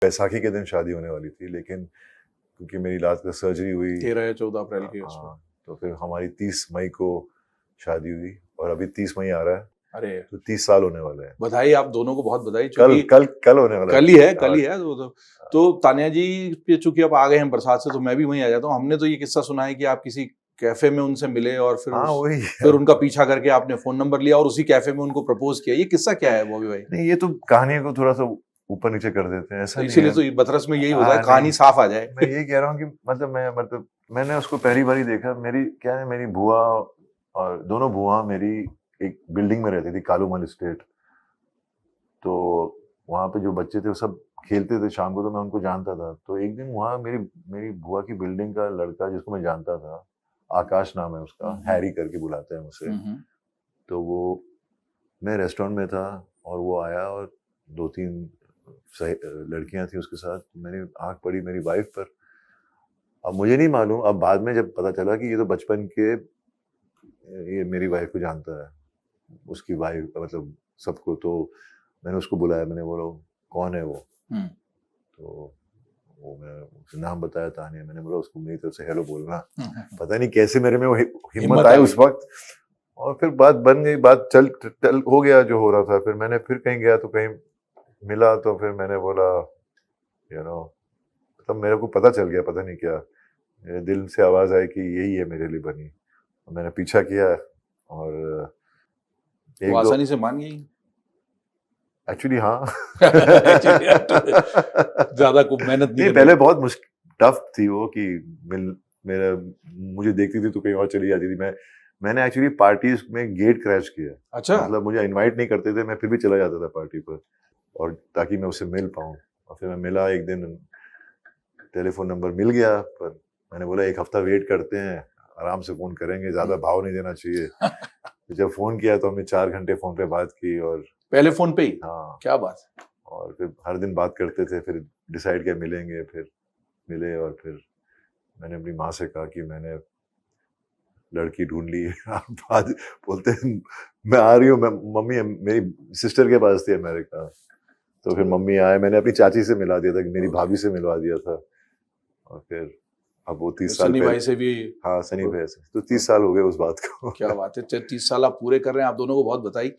बैसाखी के दिन शादी होने वाली थी, लेकिन क्योंकि मेरी लास्ट में सर्जरी हुई 13 या 14 अप्रैल की उसमें। हाँ, तो फिर हमारी 30 मई को शादी हुई और अभी 30 मई आ रहा है अरे तो 30 साल होने वाले हैं। बधाई आप दोनों को, बहुत बधाई। कल चूंकि कल होने वाला कल ही है तो तान्या जी पे चूंकि आप आ गए हैं बरसात से, तो मैं भी वहीं आ जाता हूँ। हमने तो ये किस्सा सुना है कि आप किसी कैफे में उनसे मिले और हाँ वही फिर उनका पीछा करके आपने फोन नंबर लिया और उसी कैफे में उनको प्रपोज किया। ये किस्सा क्या है बॉबी भाई? नहीं, ये तो कहानी को थोड़ा सा ऊपर नीचे कर देते हैं, ऐसा नहीं इसीलिए है। तो बतरस में यही होता है, हाँ, कहानी नहीं, साफ आ जाए। मैं यही कह रहा हूँ कि मतलब मैंने उसको पहली बार ही देखा। मेरी बुआ और दोनों बुआ मेरी एक बिल्डिंग में रहती थी, कालूमल स्टेट। तो वहाँ पे जो बच्चे थे वो सब खेलते थे शाम को, तो मैं उनको जानता था। तो एक दिन वहाँ मेरी मेरी बुआ की बिल्डिंग का लड़का जिसको मैं जानता था, आकाश नाम है उसका, हैरी करके बुलाते हैं मुझसे। तो वो मैं रेस्टोरेंट में था और वो आया और 2-3 लड़कियां थी उसके साथ। मैंने आंख पड़ी मेरी वाइफ पर। अब मुझे नहीं मालूम, अब बाद में जब पता चला कि ये तो बचपन के, ये मेरी वाइफ को जानता है, उसकी वाइफ मतलब सबको। तो मैंने उसको बुलाया, मैंने बोला कौन है वो? तो वो मैं उसका नाम बताया, तानिया। मैंने बोला उसको मेरी तरफ से हेलो बोलना। पता नहीं कैसे मेरे में वो हिम्मत आई उस वक्त, और फिर बात बन गई, बात चल हो गया जो हो रहा था। फिर मैंने फिर कहीं गया तो कहीं मिला, तो फिर मैंने बोला मतलब मेरे को पता चल गया, पता नहीं क्या मेरे दिल से आवाज आई कि यही है मेरे लिए बनी। और मैंने पीछा किया और वो आसानी से मान गई? एक्चुअली हाँ। ज्यादा कुछ मेहनत नहीं, पहले बहुत मुश्किल टफ थी वो कि मेरा मुझे देखती थी तो कहीं और चली जाती थी। मैंने एक्चुअली पार्टीज में गेट क्रैश किया। अच्छा। मतलब मुझे इनवाइट नहीं करते थे, मैं फिर भी चला जाता था पार्टी पर, और ताकि मैं उससे मिल पाऊँ। और फिर मैं मिला एक दिन, टेलीफोन नंबर मिल गया, पर मैंने बोला एक हफ्ता वेट करते हैं, आराम से फोन करेंगे, ज्यादा भाव नहीं देना चाहिए। जब फोन किया तो हमने 4 घंटे फोन पे बात की। और पहले फोन पे ही? हाँ, क्या बात। और फिर हर दिन बात करते थे, फिर डिसाइड किया मिलेंगे, फिर मिले। और फिर मैंने अपनी माँ से कहा कि मैंने लड़की ढूंढ ली है। आज बोलते हैं मैं आ रही हूँ, मैं मम्मी मेरी सिस्टर के पास थी अमेरिका, तो फिर मम्मी आए, मैंने अपनी चाची से मिला दिया था, मेरी भाभी से मिलवा दिया था। और फिर अब वो 30 साल सनी भाई से भी? हाँ, सनी भाई से तो 30 साल हो गए उस बात को। क्या बात है, 30 साल आप पूरे कर रहे हैं। आप दोनों को बहुत बधाई।